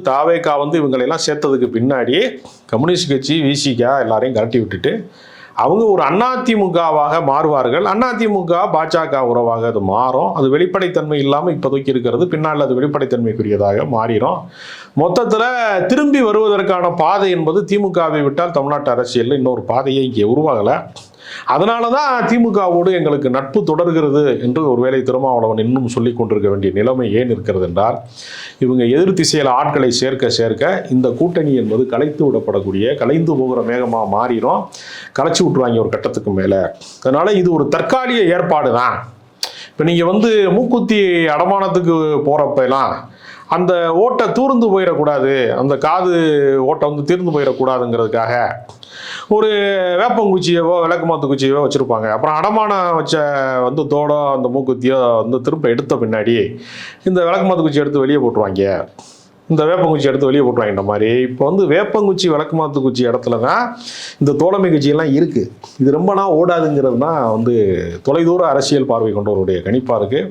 தாவேகா இவங்களெல்லாம் சேர்த்ததுக்கு பின்னாடி கம்யூனிஸ்ட் கட்சி விசிகா எல்லாரையும் கரட்டி விட்டுட்டு அவங்க ஒரு அதிமுகவாக மாறுவார்கள். அதிமுக பாஜக உறவாக அது மாறும். அது வெளிப்படைத்தன்மை இல்லாமல் இப்போதைக்கு இருக்கிறது, பின்னால் அது வெளிப்படைத்தன்மைக்குரியதாக மாறிடும். மொத்தத்தில் திரும்பி வருவதற்கான பாதை என்பது திமுகவை விட்டால் தமிழ்நாட்டு அரசியலில் இன்னொரு பாதையை இங்கே உருவாகலை. அதனால தான் திமுகவோடு எங்களுக்கு நட்பு தொடர்கிறது என்று ஒருவேளை திருமாவளவன் இன்னும் சொல்லிக் கொண்டிருக்க வேண்டிய நிலைமை ஏன் இருக்கிறது என்றால், இவங்க எதிர் திசையில் ஆட்களை சேர்க்க சேர்க்க இந்த கூட்டணி என்பது கலைந்து போகிற மேகமாக மாறிடும், கலைச்சி விட்டுருவாங்க ஒரு கட்டத்துக்கு மேலே. அதனால் இது ஒரு தற்காலிக ஏற்பாடு தான். இப்போ நீங்கள் மூக்குத்தி அடமானத்துக்கு போகிறப்பெல்லாம் அந்த ஓட்டை தூர்ந்து போயிடக்கூடாது, அந்த காது ஓட்டை தீர்ந்து போயிடக்கூடாதுங்கிறதுக்காக ஒரு வேப்பங்குச்சியவோ விளக்குமாத்து குச்சியவோ வச்சுருப்பாங்க. அப்புறம் அடமானம் வச்ச தோடோ அந்த மூக்குத்தியோ திரும்ப எடுத்த பின்னாடி இந்த விளக்குமாத்து குச்சி எடுத்து வெளியே போட்டுருவாங்க, இந்த வேப்பங்குச்சி எடுத்து வெளியே போட்டுருவாங்க. மாதிரி இப்போ வேப்பங்குச்சி விளக்குமாத்து குச்சி இடத்துல தான் இந்த தோழமை கட்சியெல்லாம் இருக்குது. இது ரொம்ப நாள் ஓடாதுங்கிறது தான் தொலைதூர அரசியல் பார்வை கொண்டவருடைய கணிப்பாக இருக்குது.